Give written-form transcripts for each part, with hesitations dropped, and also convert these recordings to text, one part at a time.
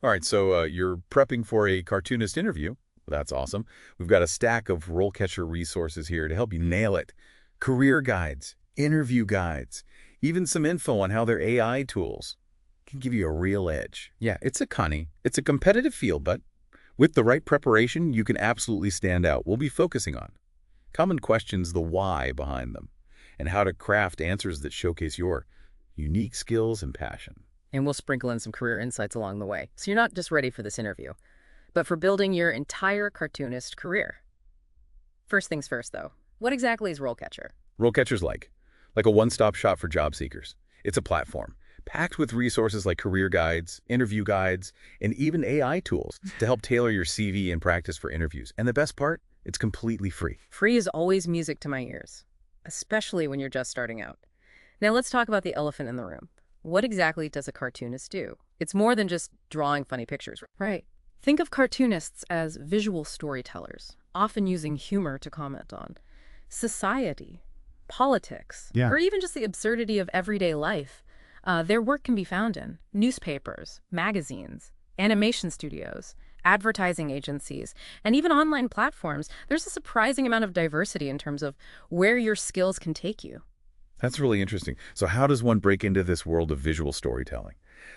All right, so you're prepping for a cartoonist interview. That's awesome. We've got a stack of RoleCatcher resources here to help you nail it. Career guides, interview guides, even some info on how their AI tools can give you a real edge. Yeah, it's a competitive field, but with the right preparation, you can absolutely stand out. We'll be focusing on common questions, the why behind them, and how to craft answers that showcase your unique skills and passion. And we'll sprinkle in some career insights along the way. So you're not just ready for this interview, but for building your entire cartoonist career. First things first, though, what exactly is RoleCatcher? RoleCatcher's like a one-stop shop for job seekers. It's a platform packed with resources like career guides, interview guides, and even AI tools to help tailor your CV and practice for interviews. And the best part, it's completely free. Free is always music to my ears, especially when you're just starting out. Now let's talk about the elephant in the room. What exactly does a cartoonist do? It's more than just drawing funny pictures, right? Think of cartoonists as visual storytellers, often using humor to comment on society, politics, or even just the absurdity of everyday life. Their work can be found in newspapers, magazines, animation studios, advertising agencies, and even online platforms. There's a surprising amount of diversity in terms of where your skills can take you. That's really interesting. So how does one break into this world of visual storytelling?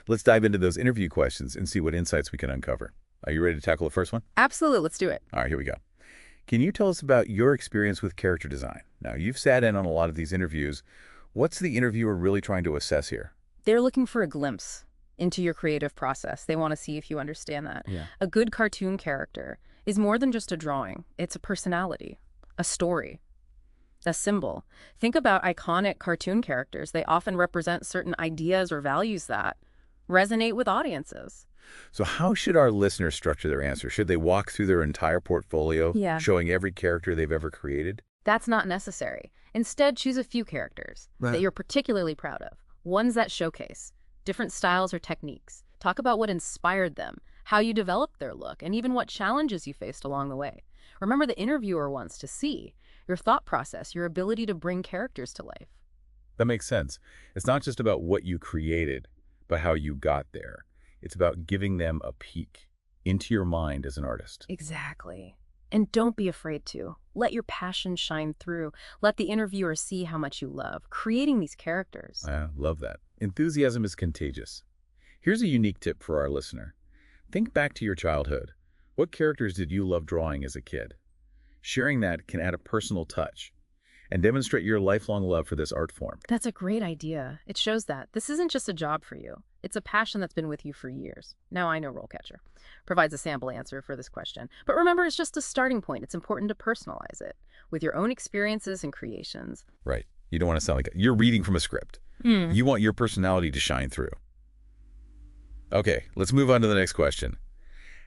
Let's dive into those interview questions and see what insights we can uncover. Are you ready to tackle the first one? Absolutely, let's do it. All right, here we go. Can you tell us about your experience with character design? Now, you've sat in on a lot of these interviews. What's the interviewer really trying to assess here? They're looking for a glimpse into your creative process. They want to see if you understand that. Yeah. A good cartoon character is more than just a drawing. It's a personality, a story, a symbol. Think about iconic cartoon characters. They often represent certain ideas or values that resonate with audiences. So how should our listeners structure their answer? Should they walk through their entire portfolio, Yeah. showing every character they've ever created? That's not necessary. Instead, choose a few characters that you're particularly proud of, ones that showcase different styles or techniques. Talk about what inspired them, how you developed their look, and even what challenges you faced along the way. Remember, the interviewer wants to see your thought process, your ability to bring characters to life. That makes sense. It's not just about what you created, but how you got there. It's about giving them a peek into your mind as an artist. Exactly. And don't be afraid to. Let your passion shine through. Let the interviewer see how much you love creating these characters. I love that. Enthusiasm is contagious. Here's a unique tip for our listener. Think back to your childhood. What characters did you love drawing as a kid? Sharing that can add a personal touch and demonstrate your lifelong love for this art form. That's a great idea. It shows that this isn't just a job for you. It's a passion that's been with you for years. Now I know RoleCatcher provides a sample answer for this question. But remember, it's just a starting point. It's important to personalize it with your own experiences and creations. Right. You don't want to sound like you're reading from a script. You want your personality to shine through. Okay, let's move on to the next question.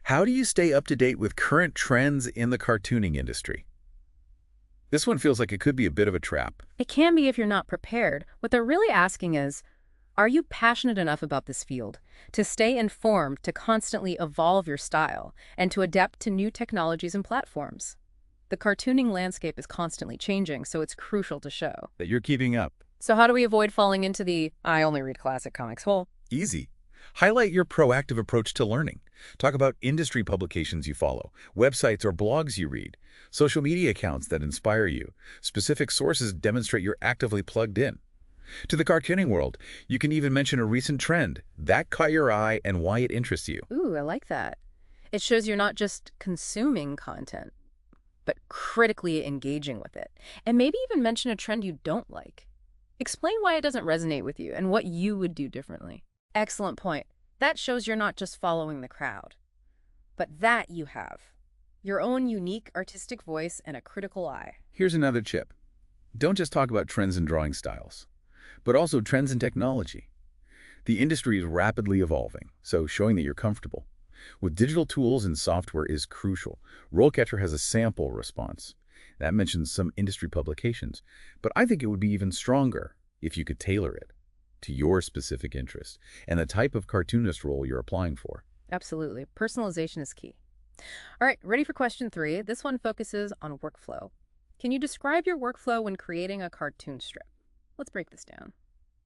How do you stay up to date with current trends in the cartooning industry? This one feels like it could be a bit of a trap. It can be if you're not prepared. What they're really asking is, are you passionate enough about this field to stay informed, to constantly evolve your style, and to adapt to new technologies and platforms? The cartooning landscape is constantly changing, so it's crucial to show That you're keeping up. So how do we avoid falling into the I only read classic comics hole? Easy. Highlight your proactive approach to learning. Talk about industry publications you follow, websites or blogs you read, social media accounts that inspire you. Specific sources demonstrate you're actively plugged in. To the cartooning world, you can even mention a recent trend that caught your eye and why it interests you. Ooh, I like that. It shows you're not just consuming content, but critically engaging with it. And maybe even mention a trend you don't like. Explain why it doesn't resonate with you and what you would do differently. Excellent point. That shows you're not just following the crowd, but that you have your own unique artistic voice and a critical eye. Here's another tip. Don't just talk about trends in drawing styles, but also trends in technology. The industry is rapidly evolving, so showing that you're comfortable with digital tools and software is crucial. RoleCatcher has a sample response. That mentions some industry publications, but I think it would be even stronger if you could tailor it to your specific interest and the type of cartoonist role you're applying for. Absolutely. Personalization is key. All right, ready for question 3. This one focuses on workflow. Can you describe your workflow when creating a cartoon strip? Let's break this down.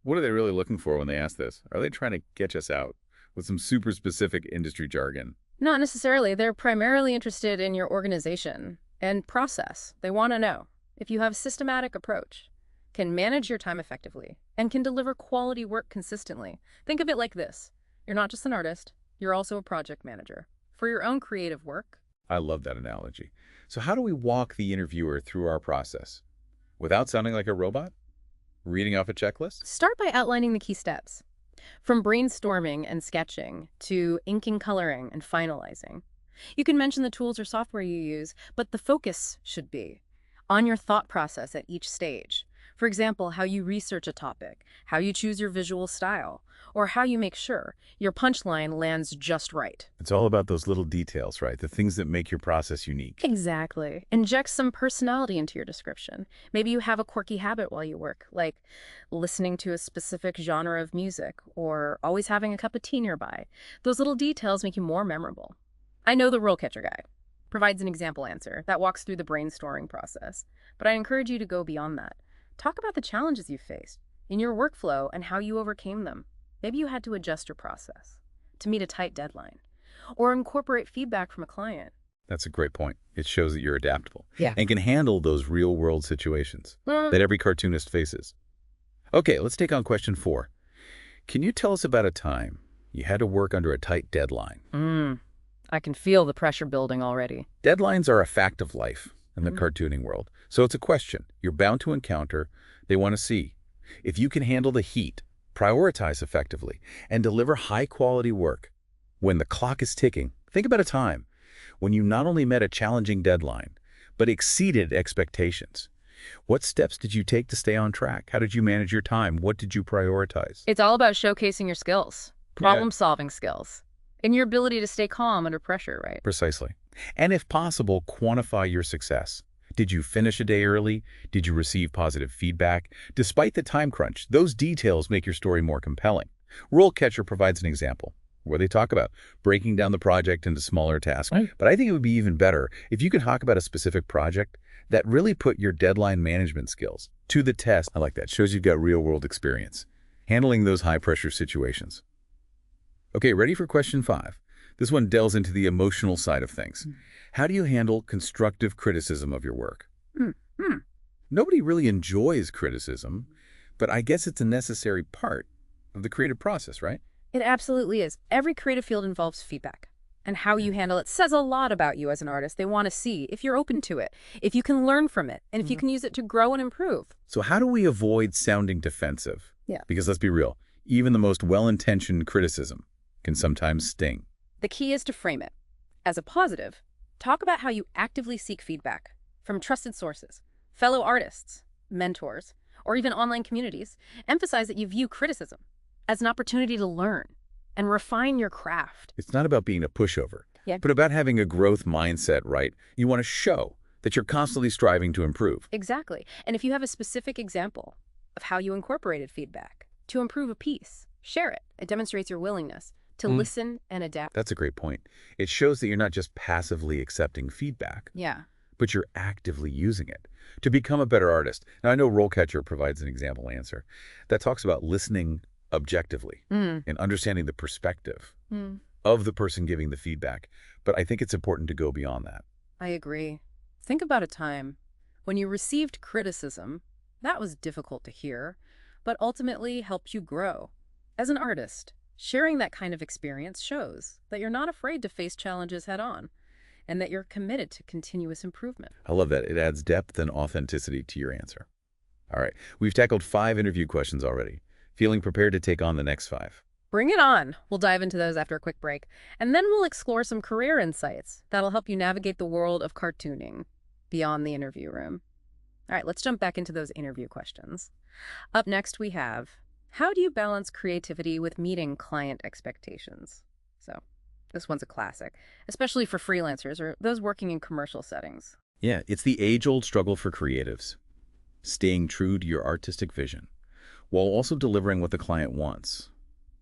What are they really looking for when they ask this? Are they trying to catch us out? with some super specific industry jargon. Not necessarily. They're primarily interested in your organization and process. They want to know if you have a systematic approach, can manage your time effectively, and can deliver quality work consistently. Think of it like this. You're not just an artist, you're also a project manager. For your own creative work. I love that analogy. So how do we walk the interviewer through our process without sounding like a robot? Reading off a checklist? Start by outlining the key steps. From brainstorming and sketching to inking, coloring, and finalizing. You can mention the tools or software you use, but the focus should be on your thought process at each stage. For example, how you research a topic, how you choose your visual style, or how you make sure your punchline lands just right. It's all about those little details, right? The things that make your process unique. Exactly. Inject some personality into your description. Maybe you have a quirky habit while you work, like listening to a specific genre of music or always having a cup of tea nearby. Those little details make you more memorable. I know the RoleCatcher guide provides an example answer that walks through the brainstorming process, but I encourage you to go beyond that. Talk about the challenges you faced in your workflow and how you overcame them. Maybe you had to adjust your process to meet a tight deadline or incorporate feedback from a client. That's a great point. It shows that you're adaptable Yeah. and can handle those real-world situations that every cartoonist faces. Okay, let's take on question 4. Can you tell us about a time you had to work under a tight deadline? I can feel the pressure building already. Deadlines are a fact of life in the cartooning world. So it's a question you're bound to encounter. They want to see if you can handle the heat, prioritize effectively, and deliver high-quality work. When the clock is ticking, think about a time when you not only met a challenging deadline, but exceeded expectations. What steps did you take to stay on track? How did you manage your time? What did you prioritize? It's all about showcasing your skills, problem-solving skills, and your ability to stay calm under pressure, right? Precisely. And if possible, quantify your success. Did you finish a day early? Did you receive positive feedback? Despite the time crunch, those details make your story more compelling. RoleCatcher provides an example where they talk about breaking down the project into smaller tasks. Right. But I think it would be even better if you could talk about a specific project that really put your deadline management skills to the test. I like that. Shows you've got real-world experience handling those high-pressure situations. Okay, ready for question 5? This one delves into the emotional side of things. How do you handle constructive criticism of your work? Nobody really enjoys criticism, but I guess it's a necessary part of the creative process, right? It absolutely is. Every creative field involves feedback, and how you handle it says a lot about you as an artist. They want to see if you're open to it, if you can learn from it, and if you can use it to grow and improve. So how do we avoid sounding defensive? Yeah. Because let's be real, even the most well-intentioned criticism can sometimes sting. The key is to frame it as a positive. Talk about how you actively seek feedback from trusted sources, fellow artists, mentors, or even online communities. Emphasize that you view criticism as an opportunity to learn and refine your craft. It's not about being a pushover, but about having a growth mindset, right? You want to show that you're constantly striving to improve. Exactly. And if you have a specific example of how you incorporated feedback to improve a piece, share it. It demonstrates your willingness to listen and adapt. That's a great point. It shows that you're not just passively accepting feedback, but you're actively using it to become a better artist. Now, I know RoleCatcher provides an example answer that talks about listening objectively and understanding the perspective of the person giving the feedback. But I think it's important to go beyond that. I agree. Think about a time when you received criticism that was difficult to hear, but ultimately helped you grow. As an artist, sharing that kind of experience shows that you're not afraid to face challenges head on and that you're committed to continuous improvement. I love that. It adds depth and authenticity to your answer. All right, we've tackled 5 interview questions already. Feeling prepared to take on the next 5? Bring it on. We'll dive into those after a quick break, and then we'll explore some career insights that'll help you navigate the world of cartooning beyond the interview room. All right, let's jump back into those interview questions. Up next, we have, how do you balance creativity with meeting client expectations? So this one's a classic, especially for freelancers or those working in commercial settings. Yeah, it's the age-old struggle for creatives. Staying true to your artistic vision, while also delivering what the client wants.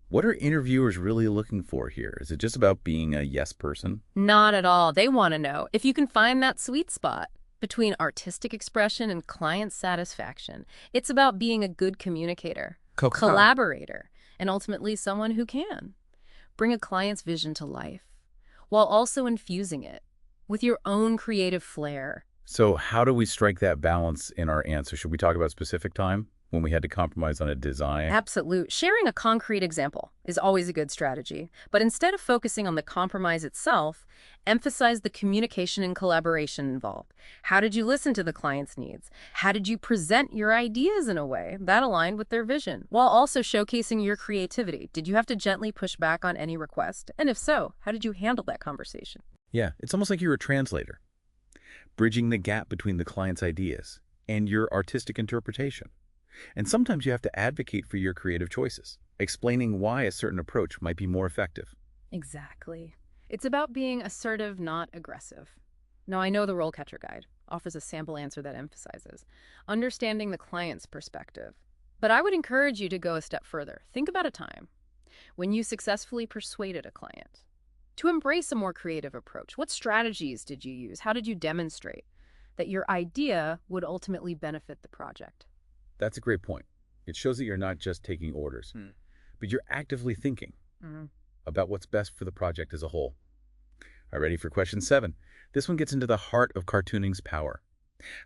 What are interviewers really looking for here? Is it just about being a yes person? Not at all. They want to know if you can find that sweet spot between artistic expression and client satisfaction. It's about being a good communicator, collaborator, and ultimately someone who can bring a client's vision to life, while also infusing it with your own creative flair. So how do we strike that balance in our answer? Should we talk about specific time when we had to compromise on a design? Absolute. Sharing a concrete example is always a good strategy, but instead of focusing on the compromise itself, emphasize the communication and collaboration involved. How did you listen to the client's needs? How did you present your ideas in a way that aligned with their vision, while also showcasing your creativity? Did you have to gently push back on any request? And if so, how did you handle that conversation? Yeah, it's almost like you're a translator, bridging the gap between the client's ideas and your artistic interpretation. And sometimes you have to advocate for your creative choices, explaining why a certain approach might be more effective. Exactly. It's about being assertive, not aggressive. Now, I know the RoleCatcher Guide offers a sample answer that emphasizes understanding the client's perspective. But I would encourage you to go a step further. Think about a time when you successfully persuaded a client to embrace a more creative approach. What strategies did you use? How did you demonstrate that your idea would ultimately benefit the project? That's a great point. It shows that you're not just taking orders, but you're actively thinking about what's best for the project as a whole. All right, ready for question 7? This one gets into the heart of cartooning's power.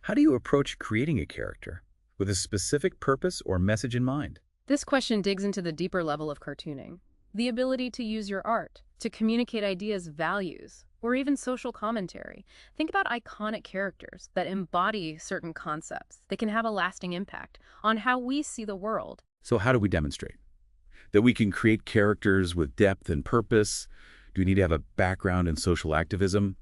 How do you approach creating a character with a specific purpose or message in mind? This question digs into the deeper level of cartooning, the ability to use your art to communicate ideas, values, or even social commentary. Think about iconic characters that embody certain concepts. They can have a lasting impact on how we see the world. So how do we demonstrate that we can create characters with depth and purpose? Do we need to have a background in social activism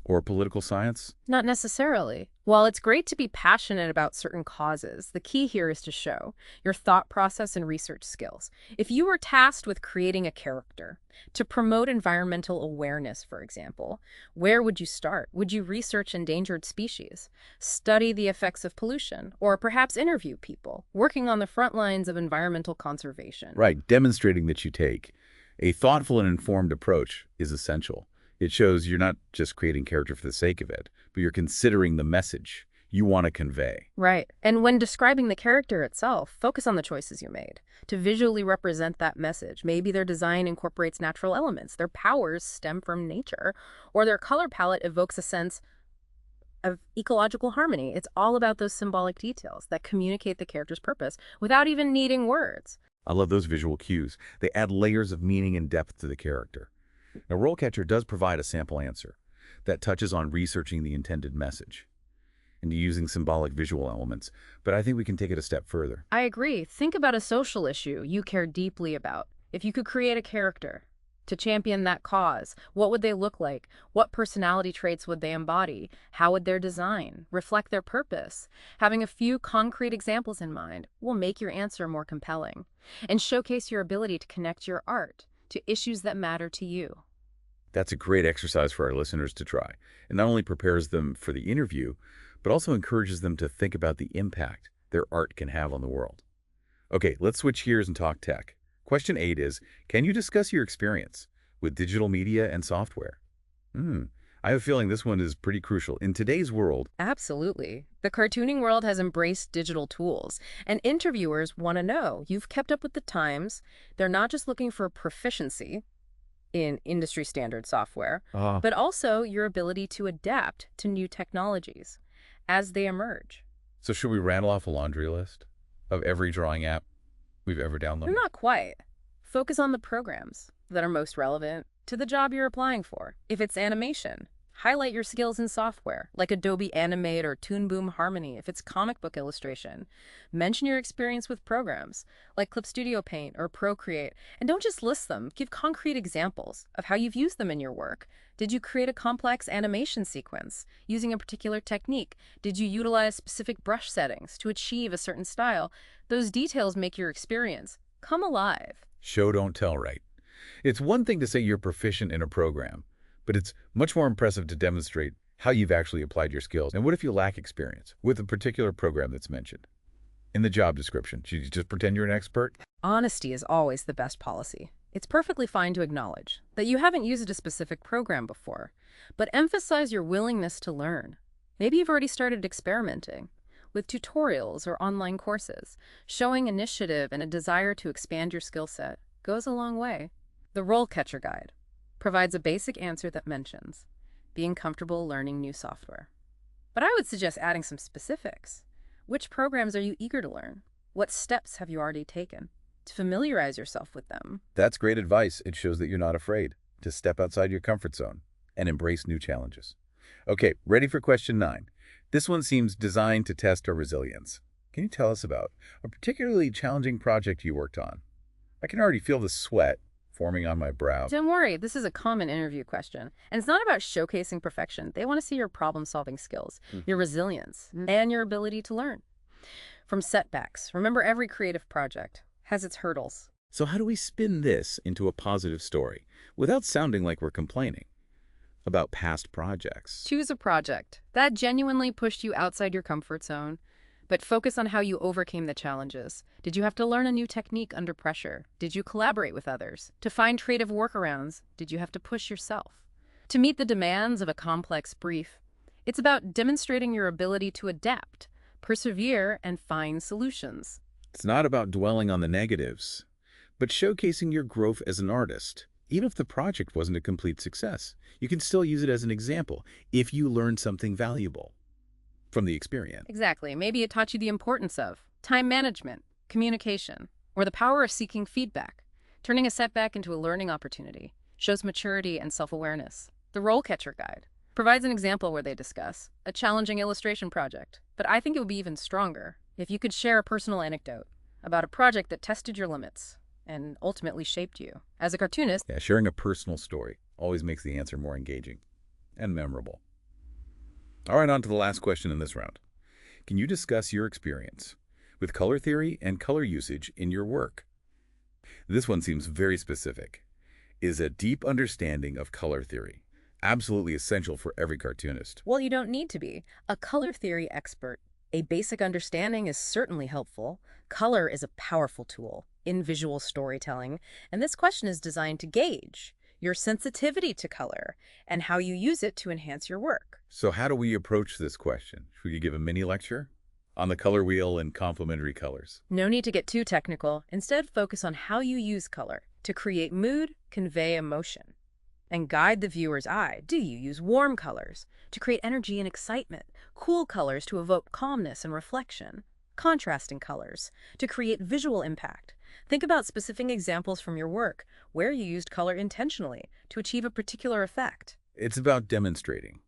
or political science? Not necessarily. While it's great to be passionate about certain causes, the key here is to show your thought process and research skills. If you were tasked with creating a character to promote environmental awareness, for example, where would you start? Would you research endangered species, study the effects of pollution, or perhaps interview people working on the front lines of environmental conservation? Right, demonstrating that you take a thoughtful and informed approach is essential. It shows you're not just creating character for the sake of it, but you're considering the message you want to convey. Right. And when describing the character itself, focus on the choices you made to visually represent that message. Maybe their design incorporates natural elements, their powers stem from nature, or their color palette evokes a sense of ecological harmony. It's all about those symbolic details that communicate the character's purpose without even needing words. I love those visual cues. They add layers of meaning and depth to the character. Now, RoleCatcher does provide a sample answer that touches on researching the intended message and using symbolic visual elements, but I think we can take it a step further. I agree. Think about a social issue you care deeply about. If you could create a character to champion that cause, what would they look like? What personality traits would they embody? How would their design reflect their purpose? Having a few concrete examples in mind will make your answer more compelling and showcase your ability to connect your art to issues that matter to you. That's a great exercise for our listeners to try. It not only prepares them for the interview, but also encourages them to think about the impact their art can have on the world. Okay, let's switch gears and talk tech. Question 8 is, can you discuss your experience with digital media and software? I have a feeling this one is pretty crucial. In today's world, Absolutely. The cartooning world has embraced digital tools, and interviewers want to know you've kept up with the times. They're not just looking for proficiency in industry standard software, but also your ability to adapt to new technologies as they emerge. so should we rattle off a laundry list of every drawing app we've ever downloaded? Not quite. Focus on the programs that are most relevant to the job you're applying for. If it's animation, highlight your skills in software, like Adobe Animate or Toon Boom Harmony. If it's comic book illustration, mention your experience with programs like Clip Studio Paint or Procreate. And don't just list them, give concrete examples of how you've used them in your work. Did you create a complex animation sequence using a particular technique? Did you utilize specific brush settings to achieve a certain style? Those details make your experience come alive. Show, don't tell, right? It's one thing to say you're proficient in a program, but it's much more impressive to demonstrate how you've actually applied your skills. And what if you lack experience with a particular program that's mentioned in the job description? Should you just pretend you're an expert? Honesty is always the best policy. It's perfectly fine to acknowledge that you haven't used a specific program before, but emphasize your willingness to learn. Maybe you've already started experimenting with tutorials or online courses. Showing initiative and a desire to expand your skill set goes a long way. The RoleCatcher Guide provides a basic answer that mentions being comfortable learning new software. But I would suggest adding some specifics. Which programs are you eager to learn? What steps have you already taken to familiarize yourself with them? That's great advice. It shows that you're not afraid to step outside your comfort zone and embrace new challenges. Okay, ready for question 9. This one seems designed to test our resilience. Can you tell us about a particularly challenging project you worked on? I can already feel the sweat forming on my brow. Don't worry, this is a common interview question. And it's not about showcasing perfection. They want to see your problem-solving skills, your resilience, and your ability to learn. From setbacks, remember every creative project has its hurdles. So how do we spin this into a positive story without sounding like we're complaining about past projects? Choose a project that genuinely pushed you outside your comfort zone, but focus on how you overcame the challenges. Did you have to learn a new technique under pressure? Did you collaborate with others? To find creative workarounds, did you have to push yourself? To meet the demands of a complex brief, it's about demonstrating your ability to adapt, persevere, and find solutions. It's not about dwelling on the negatives, but showcasing your growth as an artist. Even if the project wasn't a complete success, you can still use it as an example if you learned something valuable from the experience. Exactly. Maybe it taught you the importance of time management, communication, or the power of seeking feedback. Turning a setback into a learning opportunity shows maturity and self-awareness. The RoleCatcher Guide provides an example where they discuss a challenging illustration project, but I think it would be even stronger if you could share a personal anecdote about a project that tested your limits and ultimately shaped you. As a cartoonist, Yeah, sharing a personal story always makes the answer more engaging and memorable. All right, on to the last question in this round. Can you discuss your experience with color theory and color usage in your work? This one seems very specific. Is a deep understanding of color theory absolutely essential for every cartoonist? well, you don't need to be a color theory expert. A basic understanding is certainly helpful. Color is a powerful tool in visual storytelling, and this question is designed to gauge your sensitivity to color and how you use it to enhance your work. So how do we approach this question? Should we give a mini lecture on the color wheel and complementary colors? No need to get too technical. Instead, focus on how you use color to create mood, convey emotion, and guide the viewer's eye. Do you use warm colors to create energy and excitement, cool colors to evoke calmness and reflection, contrasting colors to create visual impact? Think about specific examples from your work where you used color intentionally to achieve a particular effect. It's about demonstrating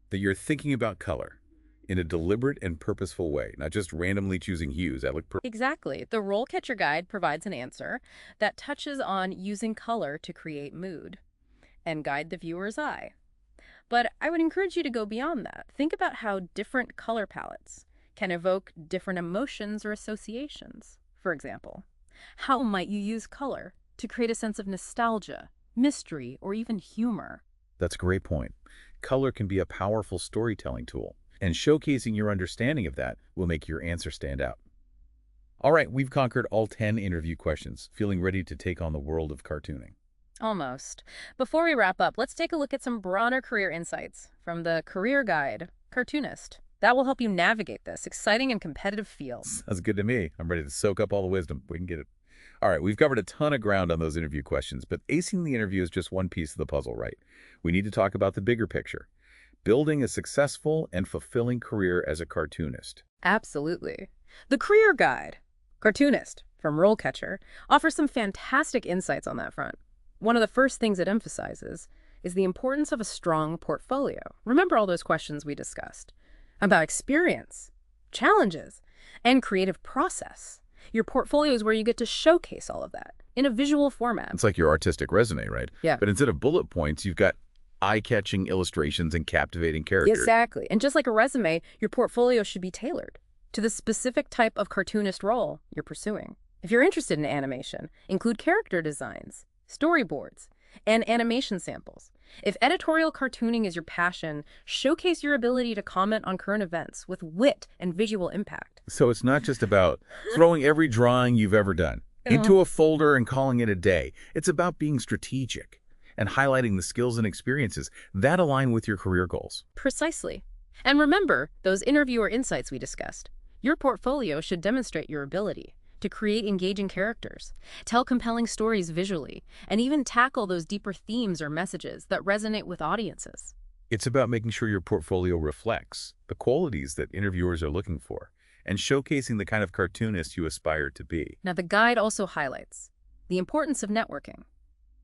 that you're thinking about color in a deliberate and purposeful way, not just randomly choosing hues that look Exactly. The RoleCatcher Guide provides an answer that touches on using color to create mood and guide the viewer's eye. But I would encourage you to go beyond that. Think about how different color palettes can evoke different emotions or associations. For example, how might you use color to create a sense of nostalgia, mystery, or even humor? That's a great point. Color can be a powerful storytelling tool, and showcasing your understanding of that will make your answer stand out. All right, we've conquered all 10 interview questions. Feeling ready to take on the world of cartooning? Almost. Before we wrap up, let's take a look at some broader career insights from the career guide, Cartoonist. That will help you navigate this exciting and competitive field. Sounds good to me. I'm ready to soak up all the wisdom. We can get it. All right, we've covered a ton of ground on those interview questions, but acing the interview is just one piece of the puzzle, right? We need to talk about the bigger picture. Building a successful and fulfilling career as a cartoonist. Absolutely. The career guide, Cartoonist, from RoleCatcher, offers some fantastic insights on that front. One of the first things it emphasizes is the importance of a strong portfolio. Remember all those questions we discussed about experience, challenges, and creative process. Your portfolio is where you get to showcase all of that in a visual format. It's like your artistic resume, right? Yeah. But instead of bullet points, you've got eye-catching illustrations and captivating characters. Exactly. And just like a resume, your portfolio should be tailored to the specific type of cartoonist role you're pursuing. If you're interested in animation, include character designs, storyboards, and animation samples. If editorial cartooning is your passion, showcase your ability to comment on current events with wit and visual impact. So it's not just about throwing every drawing you've ever done into a folder and calling it a day. It's about being strategic and highlighting the skills and experiences that align with your career goals. Precisely. And remember those interviewer insights we discussed. Your portfolio should demonstrate your ability to create engaging characters, tell compelling stories visually, and even tackle those deeper themes or messages that resonate with audiences. It's about making sure your portfolio reflects the qualities that interviewers are looking for and showcasing the kind of cartoonist you aspire to be. Now, the guide also highlights the importance of networking,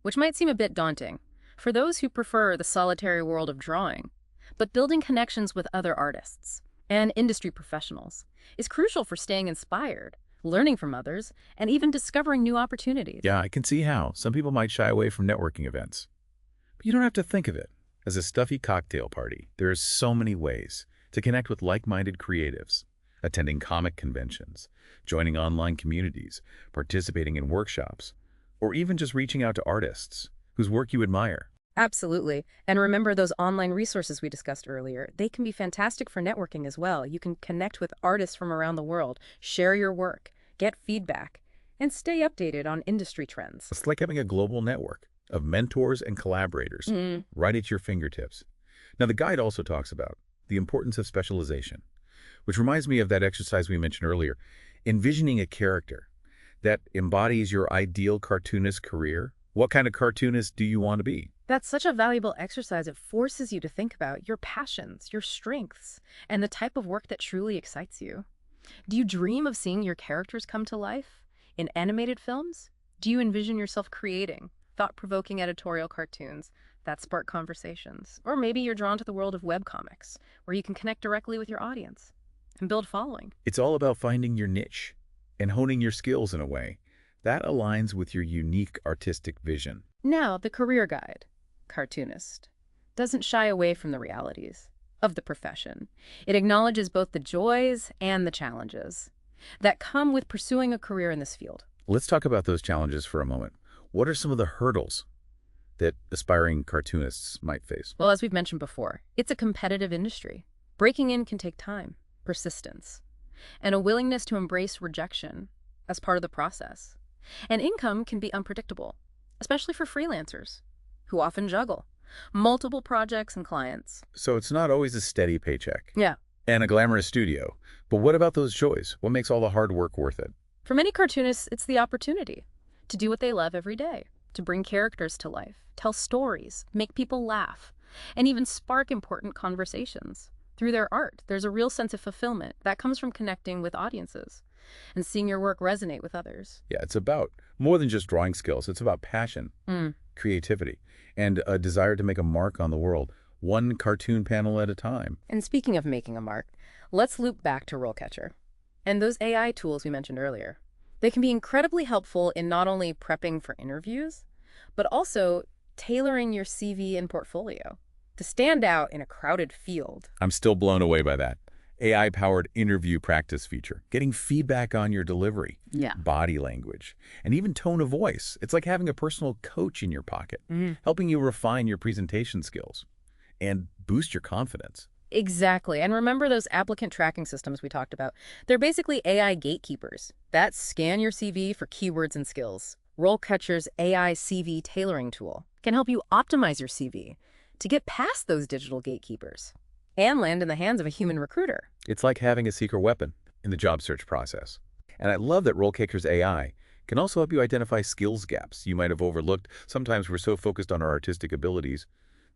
which might seem a bit daunting for those who prefer the solitary world of drawing, but building connections with other artists and industry professionals is crucial for staying inspired, learning from others, and even discovering new opportunities. Yeah, I can see how some people might shy away from networking events. But you don't have to think of it as a stuffy cocktail party. There are so many ways to connect with like-minded creatives, attending comic conventions, joining online communities, participating in workshops, or even just reaching out to artists whose work you admire. Absolutely. And remember those online resources we discussed earlier. They can be fantastic for networking as well. You can connect with artists from around the world, share your work, get feedback, and stay updated on industry trends. It's like having a global network of mentors and collaborators right at your fingertips. Now, the guide also talks about the importance of specialization, which reminds me of that exercise we mentioned earlier, envisioning a character that embodies your ideal cartoonist career. What kind of cartoonist do you want to be? That's such a valuable exercise. It forces you to think about your passions, your strengths, and the type of work that truly excites you. Do you dream of seeing your characters come to life in animated films? Do you envision yourself creating thought-provoking editorial cartoons that spark conversations? Or maybe you're drawn to the world of webcomics, where you can connect directly with your audience and build following. It's all about finding your niche and honing your skills in a way that aligns with your unique artistic vision. Now, the career guide, Cartoonist, doesn't shy away from the realities of the profession. It acknowledges both the joys and the challenges that come with pursuing a career in this field. Let's talk about those challenges for a moment. What are some of the hurdles that aspiring cartoonists might face? Well, as we've mentioned before, it's a competitive industry. Breaking in can take time, persistence, and a willingness to embrace rejection as part of the process. And income can be unpredictable, especially for freelancers, who often juggle multiple projects and clients. So it's not always a steady paycheck. Yeah. And a glamorous studio. But what about those joys? What makes all the hard work worth it? For many cartoonists, it's the opportunity to do what they love every day, to bring characters to life, tell stories, make people laugh, and even spark important conversations. Through their art, there's a real sense of fulfillment that comes from connecting with audiences and seeing your work resonate with others. Yeah, it's about more than just drawing skills. It's about passion, creativity, and a desire to make a mark on the world, one cartoon panel at a time. And speaking of making a mark, let's loop back to RoleCatcher and those AI tools we mentioned earlier. They can be incredibly helpful in not only prepping for interviews, but also tailoring your CV and portfolio to stand out in a crowded field. I'm still blown away by that. AI-powered interview practice feature, getting feedback on your delivery, body language, and even tone of voice. It's like having a personal coach in your pocket, helping you refine your presentation skills and boost your confidence. Exactly. And remember those applicant tracking systems we talked about? They're basically AI gatekeepers that scan your CV for keywords and skills. RoleCatcher's AI CV tailoring tool can help you optimize your CV to get past those digital gatekeepers and land in the hands of a human recruiter. It's like having a secret weapon in the job search process. And I love that RoleCatcher's AI can also help you identify skills gaps you might have overlooked. Sometimes we're so focused on our artistic abilities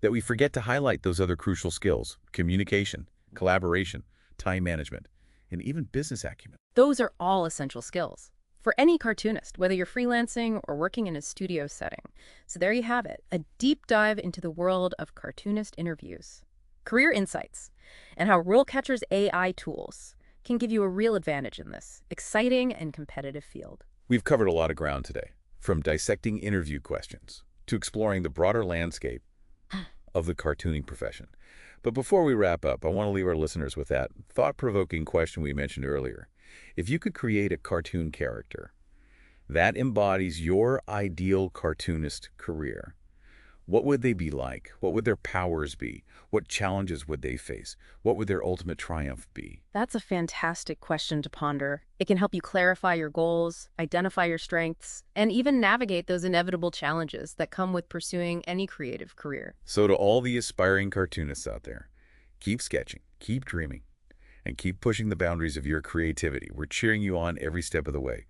that we forget to highlight those other crucial skills: communication, collaboration, time management, and even business acumen. Those are all essential skills for any cartoonist, whether you're freelancing or working in a studio setting. So there you have it, a deep dive into the world of cartoonist interviews, career insights, and how RoleCatcher's AI tools can give you a real advantage in this exciting and competitive field. We've covered a lot of ground today, from dissecting interview questions to exploring the broader landscape of the cartooning profession. But before we wrap up, I want to leave our listeners with that thought-provoking question we mentioned earlier. If you could create a cartoon character that embodies your ideal cartoonist career, what would they be like? What would their powers be? What challenges would they face? What would their ultimate triumph be? That's a fantastic question to ponder. It can help you clarify your goals, identify your strengths, and even navigate those inevitable challenges that come with pursuing any creative career. So to all the aspiring cartoonists out there, keep sketching, keep dreaming, and keep pushing the boundaries of your creativity. We're cheering you on every step of the way.